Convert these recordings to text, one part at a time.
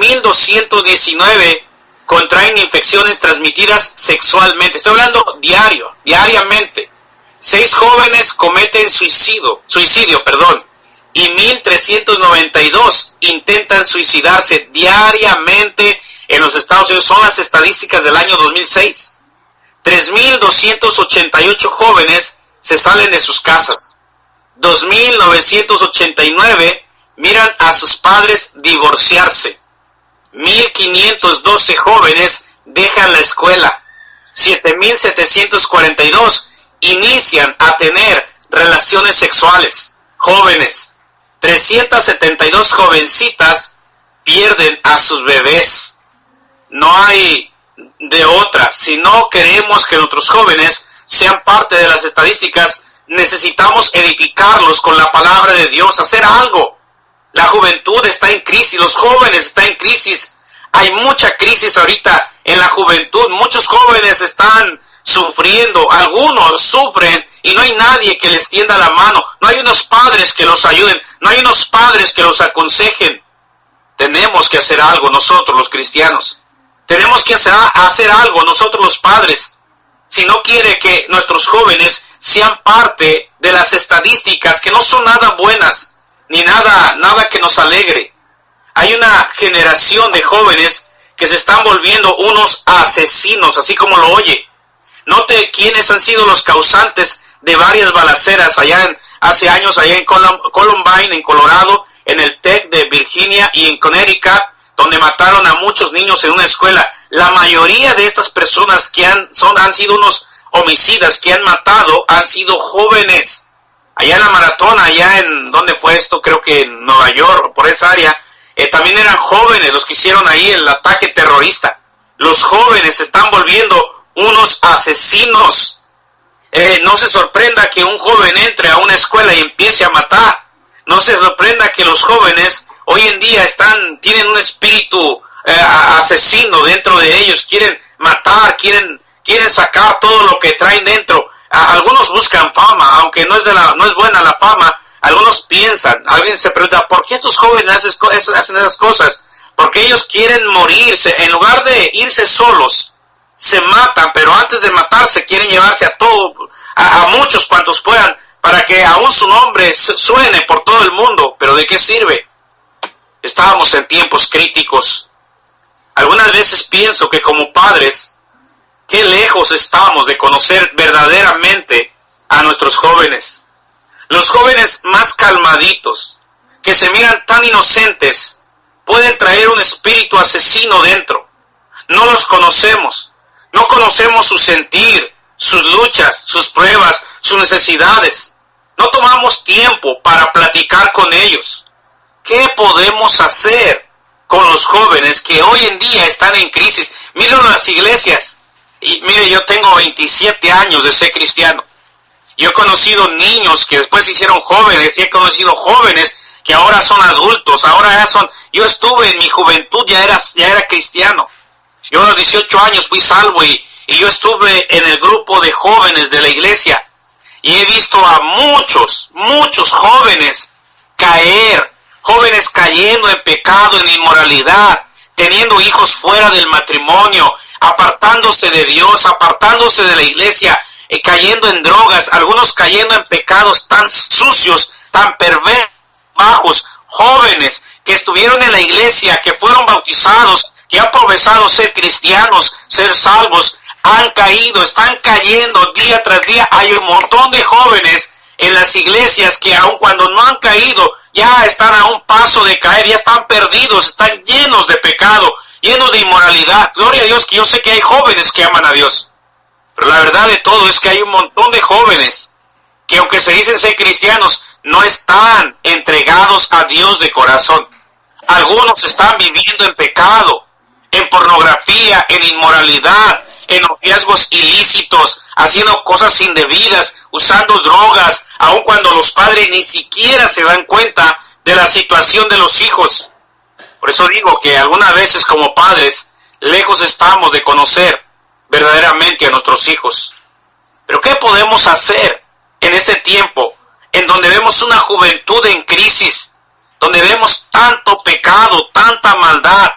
3.219 contraen infecciones transmitidas sexualmente. Estoy hablando diariamente. 6 jóvenes cometen suicidio, y 1.392 intentan suicidarse diariamente en los Estados Unidos. Son las estadísticas del año 2006. 3.288 jóvenes se salen de sus casas. 2.989 miran a sus padres divorciarse. 1.512 jóvenes dejan la escuela. 7.742 inician a tener relaciones sexuales. Jóvenes. 372 jovencitas pierden a sus bebés. No hay de otra. Si no queremos que nuestros jóvenes sean parte de las estadísticas, necesitamos edificarlos con la palabra de Dios, hacer algo. La juventud está en crisis, los jóvenes están en crisis. Hay mucha crisis ahorita en la juventud. Muchos jóvenes están sufriendo, algunos sufren y no hay nadie que les tienda la mano. No hay unos padres que los ayuden, no hay unos padres que los aconsejen. Tenemos que hacer algo nosotros los cristianos. Tenemos que hacer algo nosotros los padres. Si no quiere que nuestros jóvenes sean parte de las estadísticas que no son nada buenas, ni nada que nos alegre. Hay una generación de jóvenes que se están volviendo unos asesinos, así como lo oye. Note quiénes han sido los causantes de varias balaceras hace años allá en Columbine, en Colorado, en el Tech de Virginia y en Connecticut, donde mataron a muchos niños en una escuela. La mayoría de estas personas que han sido unos homicidas que han matado, han sido jóvenes. Allá en la maratona, allá en, ¿dónde fue esto? Creo que en Nueva York, por esa área, también eran jóvenes los que hicieron ahí el ataque terrorista. Los jóvenes se están volviendo unos asesinos. No se sorprenda que un joven entre a una escuela y empiece a matar. No se sorprenda que los jóvenes hoy en día tienen un espíritu asesino dentro de ellos. Quieren matar, quieren sacar todo lo que traen dentro. Algunos buscan fama, aunque no es buena la fama. Algunos piensan, alguien se pregunta, ¿por qué estos jóvenes hacen esas cosas? Porque ellos quieren morirse. En lugar de irse solos, se matan, pero antes de matarse quieren llevarse a muchos cuantos puedan, para que aún su nombre suene por todo el mundo. ¿Pero de qué sirve? Estábamos en tiempos críticos. Algunas veces pienso que como padres, qué lejos estamos de conocer verdaderamente a nuestros jóvenes. Los jóvenes más calmaditos, que se miran tan inocentes, pueden traer un espíritu asesino dentro. No los conocemos. No conocemos su sentir, sus luchas, sus pruebas, sus necesidades. No tomamos tiempo para platicar con ellos. ¿Qué podemos hacer con los jóvenes que hoy en día están en crisis? Miren las iglesias. Y mire, yo tengo 27 años de ser cristiano. Yo he conocido niños que después se hicieron jóvenes, y he conocido jóvenes que ahora son adultos, yo estuve en mi juventud, ya era cristiano. Yo a los 18 años fui salvo y yo estuve en el grupo de jóvenes de la iglesia. Y he visto a muchos jóvenes caer, jóvenes cayendo en pecado, en inmoralidad, teniendo hijos fuera del matrimonio, apartándose de Dios, apartándose de la iglesia, cayendo en drogas, algunos cayendo en pecados tan sucios, tan perversos, bajos, jóvenes que estuvieron en la iglesia, que fueron bautizados, que han profesado ser cristianos, ser salvos, han caído, están cayendo día tras día. Hay un montón de jóvenes en las iglesias que aun cuando no han caído, ya están a un paso de caer, ya están perdidos, están llenos de pecado, llenos de inmoralidad. Gloria a Dios que yo sé que hay jóvenes que aman a Dios. Pero la verdad de todo es que hay un montón de jóvenes que aunque se dicen ser cristianos, no están entregados a Dios de corazón. Algunos están viviendo en pecado, en pornografía, en inmoralidad, en noviazgos ilícitos, haciendo cosas indebidas, usando drogas, aun cuando los padres ni siquiera se dan cuenta de la situación de los hijos. Por eso digo que algunas veces como padres, lejos estamos de conocer verdaderamente a nuestros hijos. Pero ¿qué podemos hacer en ese tiempo en donde vemos una juventud en crisis, donde vemos tanto pecado, tanta maldad,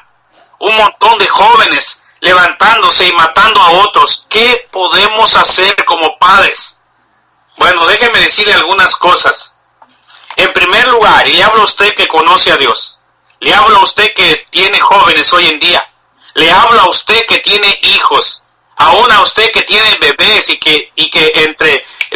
un montón de jóvenes levantándose y matando a otros. ¿Qué podemos hacer como padres? Bueno, déjeme decirle algunas cosas. En primer lugar, y le hablo a usted que conoce a Dios, le hablo a usted que tiene jóvenes hoy en día, le hablo a usted que tiene hijos, aún a usted que tiene bebés y que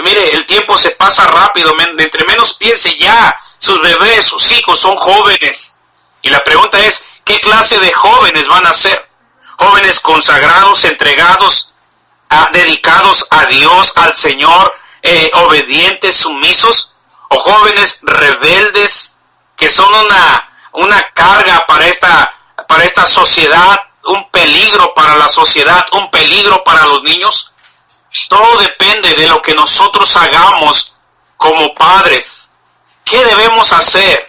mire, el tiempo se pasa rápido, entre menos piense ya, sus bebés, sus hijos son jóvenes. Y la pregunta es, ¿qué clase de jóvenes van a ser? Jóvenes consagrados, entregados, dedicados a Dios, al Señor, obedientes, sumisos, o jóvenes rebeldes que son una carga para esta sociedad, un peligro para la sociedad, un peligro para los niños. Todo depende de lo que nosotros hagamos como padres. ¿Qué debemos hacer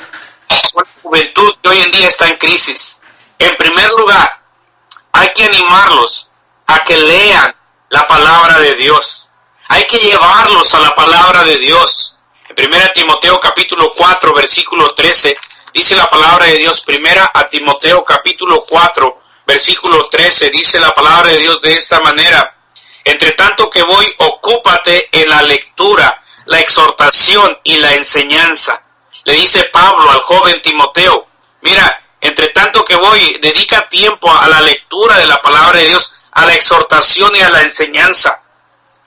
con la juventud que hoy en día está en crisis? En primer lugar, hay que animarlos a que lean la palabra de Dios. Hay que llevarlos a la palabra de Dios. En 1 Timoteo capítulo 4, versículo 13, dice la palabra de Dios. 1 Timoteo capítulo 4, versículo 13, dice la palabra de Dios de esta manera: entre tanto que voy, ocúpate en la lectura, la exhortación y la enseñanza. Le dice Pablo al joven Timoteo, mira, entre tanto que voy, dedica tiempo a la lectura de la palabra de Dios, a la exhortación y a la enseñanza.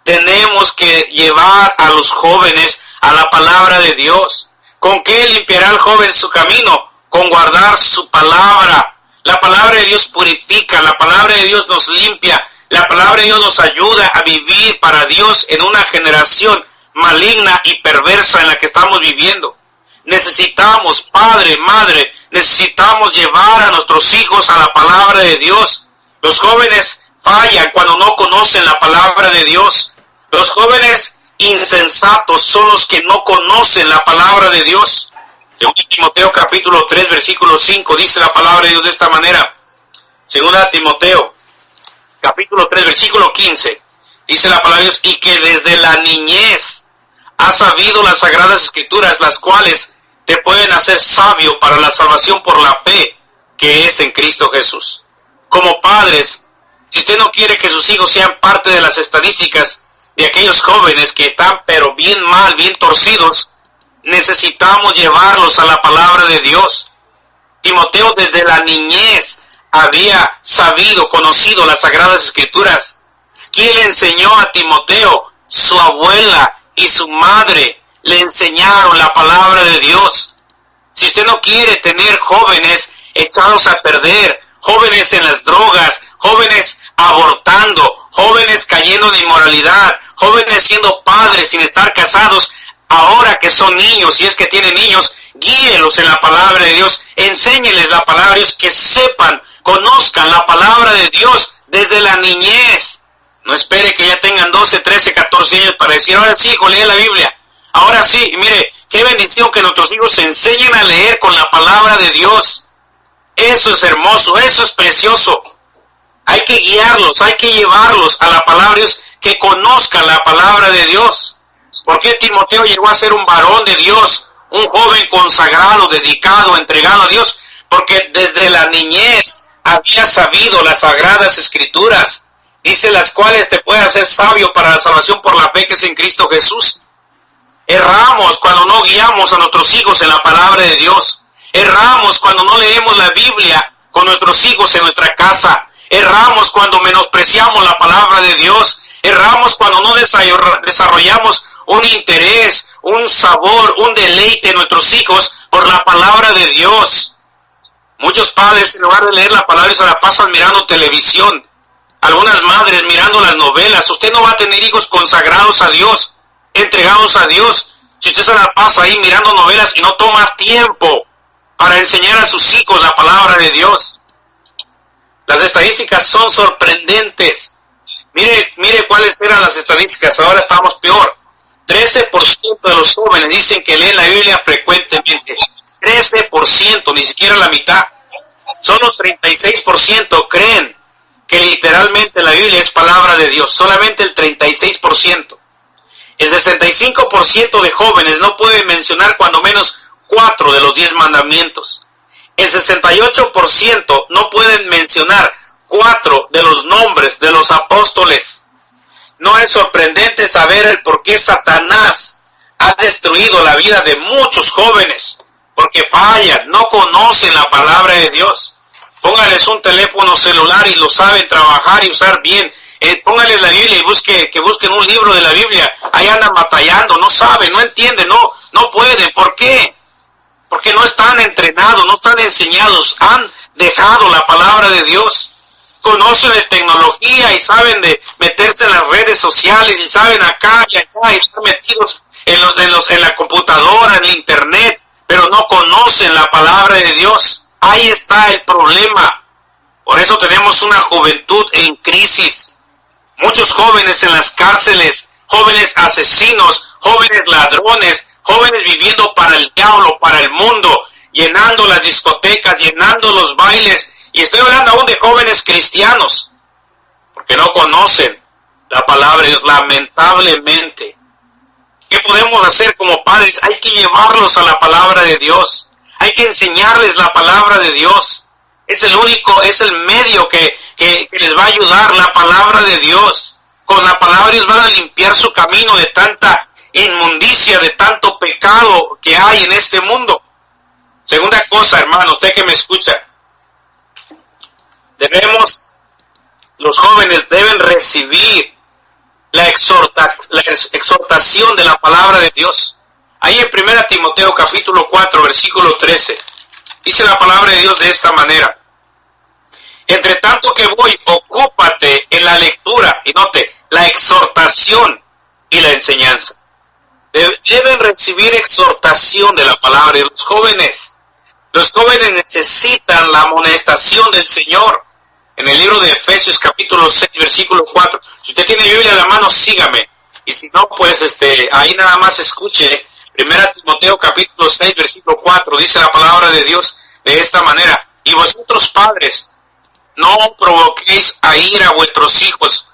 Tenemos que llevar a los jóvenes a la palabra de Dios. ¿Con qué limpiará el joven su camino? Con guardar su palabra. La palabra de Dios purifica, la palabra de Dios nos limpia, la palabra de Dios nos ayuda a vivir para Dios en una generación maligna y perversa en la que estamos viviendo. Necesitamos, padre, madre, necesitamos llevar a nuestros hijos a la palabra de Dios. Los jóvenes fallan cuando no conocen la palabra de Dios. Los jóvenes insensatos son los que no conocen la palabra de Dios. Según Timoteo capítulo 3, versículo 5, dice la palabra de Dios de esta manera. Segunda Timoteo capítulo 3, versículo 15, dice la palabra de Dios: y que desde la niñez has sabido las sagradas escrituras, las cuales te pueden hacer sabio para la salvación por la fe que es en Cristo Jesús. Como padres, si usted no quiere que sus hijos sean parte de las estadísticas de aquellos jóvenes que están pero bien mal, bien torcidos, necesitamos llevarlos a la palabra de Dios. Timoteo desde la niñez había sabido, conocido las sagradas escrituras. ¿Quién le enseñó a Timoteo? Su abuela y su madre le enseñaron la palabra de Dios. Si usted no quiere tener jóvenes echados a perder, jóvenes en las drogas, jóvenes abortando, jóvenes cayendo en inmoralidad, jóvenes siendo padres sin estar casados, ahora que son niños, si es que tienen niños, guíelos en la palabra de Dios, enséñenles la palabra de Dios, que sepan, conozcan la palabra de Dios desde la niñez. No espere que ya tengan 12, 13, 14 años para decir, ahora sí, hijo, lee la Biblia. Ahora sí, mire, qué bendición que nuestros hijos se enseñen a leer con la palabra de Dios. Eso es hermoso, eso es precioso. Hay que guiarlos, hay que llevarlos a la palabra de Dios, que conozcan la palabra de Dios. ¿Por qué Timoteo llegó a ser un varón de Dios, un joven consagrado, dedicado, entregado a Dios? Porque desde la niñez había sabido las sagradas escrituras, dice, las cuales te pueden hacer sabio para la salvación por la fe que es en Cristo Jesús. Erramos cuando no guiamos a nuestros hijos en la palabra de Dios. Erramos cuando no leemos la Biblia con nuestros hijos en nuestra casa. Erramos cuando menospreciamos la palabra de Dios. Erramos cuando no desarrollamos un interés, un sabor, un deleite en nuestros hijos por la palabra de Dios. Muchos padres, en lugar de leer la palabra, se la pasan mirando televisión. Algunas madres mirando las novelas. Usted no va a tener hijos consagrados a Dios, entregados a Dios, si usted se la pasa ahí mirando novelas y no toma tiempo para enseñar a sus hijos la palabra de Dios. Las estadísticas son sorprendentes. Mire cuáles eran las estadísticas, ahora estamos peor. 13% de los jóvenes dicen que leen la Biblia frecuentemente. 13%, ni siquiera la mitad. Solo 36% creen que literalmente la Biblia es palabra de Dios. Solamente el 36%. El 65% de jóvenes no pueden mencionar cuando menos 4 de los 10 mandamientos. El 68% no pueden mencionar 4 de los nombres de los apóstoles. No es sorprendente saber el por qué Satanás ha destruido la vida de muchos jóvenes, porque fallan, no conocen la palabra de Dios. Póngales un teléfono celular y lo saben trabajar y usar bien. Póngales la Biblia y que busquen un libro de la Biblia. Ahí andan batallando, no saben, no entienden, no pueden. ¿Por qué? Porque no están entrenados, no están enseñados, han dejado la palabra de Dios. Conocen de tecnología y saben de meterse en las redes sociales y saben acá y allá y están metidos en la computadora, en el internet, pero no conocen la palabra de Dios. Ahí está el problema. Por eso tenemos una juventud en crisis. Muchos jóvenes en las cárceles, jóvenes asesinos, jóvenes ladrones, jóvenes viviendo para el diablo, para el mundo, llenando las discotecas, llenando los bailes. Y estoy hablando aún de jóvenes cristianos, porque no conocen la palabra de Dios, lamentablemente. ¿Qué podemos hacer como padres? Hay que llevarlos a la palabra de Dios. Hay que enseñarles la palabra de Dios. Es el medio que les va a ayudar, la palabra de Dios. Con la palabra Dios van a limpiar su camino de tanta inmundicia, de tanto pecado que hay en este mundo. Segunda cosa, hermano, usted que me escucha. Los jóvenes deben recibir la exhortación de la palabra de Dios. Ahí en 1 Timoteo capítulo 4, versículo 13, dice la palabra de Dios de esta manera: entre tanto que voy, ocúpate en la lectura, y note, la exhortación y la enseñanza. Deben recibir exhortación de la palabra de los jóvenes. Los jóvenes necesitan la amonestación del Señor. En el libro de Efesios capítulo 6, versículo 4. Si usted tiene Biblia a la mano, sígame. Y si no, pues ahí nada más escuche. 1 Timoteo capítulo 6, versículo 4. Dice la palabra de Dios de esta manera: y vosotros, padres, no provoquéis a ira a vuestros hijos,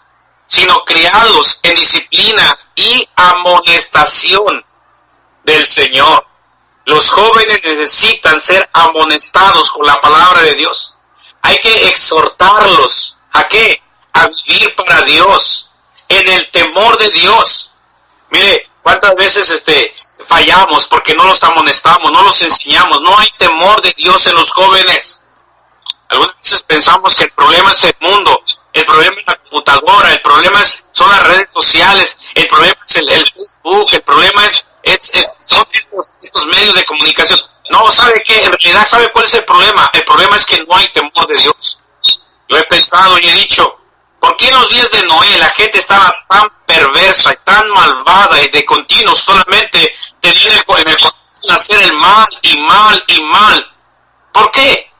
sino criadlos en disciplina y amonestación del Señor. Los jóvenes necesitan ser amonestados con la palabra de Dios. Hay que exhortarlos. ¿A qué? A vivir para Dios, en el temor de Dios. Mire, cuántas veces fallamos porque no los amonestamos, no los enseñamos. No hay temor de Dios en los jóvenes. Algunas veces pensamos que el problema es el mundo, el problema es la computadora, el problema son las redes sociales, el problema es el Facebook, el problema son estos medios de comunicación. No, ¿sabe qué? En realidad, ¿sabe cuál es el problema? El problema es que no hay temor de Dios. Yo he pensado y he dicho, ¿por qué en los días de Noé la gente estaba tan perversa y tan malvada y de continuo solamente tenían el corazón de hacer el mal y mal y mal? ¿Por qué?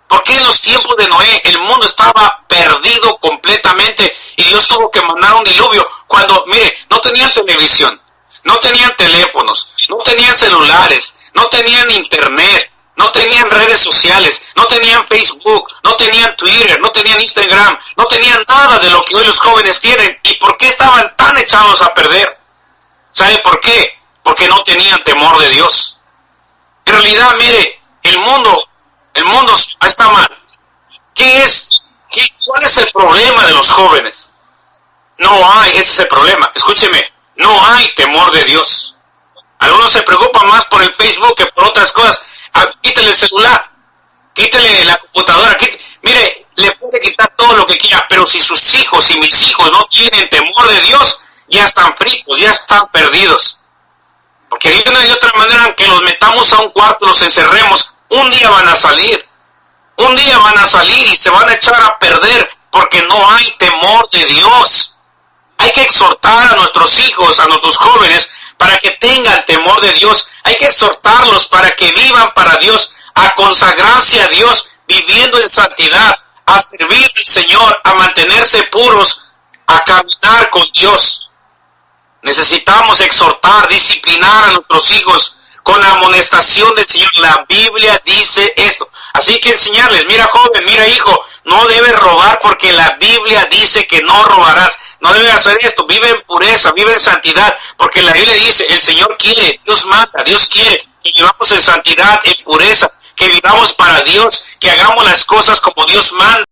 Porque en los tiempos de Noé el mundo estaba perdido completamente y Dios tuvo que mandar un diluvio cuando, mire, no tenían televisión, no tenían teléfonos, no tenían celulares, no tenían internet, no tenían redes sociales, no tenían Facebook, no tenían Twitter, no tenían Instagram, no tenían nada de lo que hoy los jóvenes tienen. ¿Y por qué estaban tan echados a perder? ¿Sabe por qué? Porque no tenían temor de Dios. En realidad, mire, el mundo está mal. ¿Cuál es el problema de los jóvenes? Ese es el problema. Escúcheme, no hay temor de Dios. Algunos se preocupan más por el Facebook que por otras cosas. Quítele el celular, quítele la computadora, mire, le puede quitar todo lo que quiera, pero si sus hijos y mis hijos no tienen temor de Dios, ya están fritos, ya están perdidos. Porque de una y otra manera, aunque los metamos a un cuarto, los encerremos, un día van a salir y se van a echar a perder porque no hay temor de Dios. Hay que exhortar a nuestros hijos, a nuestros jóvenes, para que tengan temor de Dios. Hay que exhortarlos para que vivan para Dios, a consagrarse a Dios, viviendo en santidad, a servir al Señor, a mantenerse puros, a caminar con Dios. Necesitamos exhortar, disciplinar a nuestros hijos con la amonestación del Señor. La Biblia dice esto. Así que enseñarles: mira joven, mira hijo, no debes robar porque la Biblia dice que no robarás. No debes hacer esto, vive en pureza, vive en santidad, porque la Biblia dice, el Señor quiere, Dios manda, Dios quiere que vivamos en santidad, en pureza, que vivamos para Dios, que hagamos las cosas como Dios manda.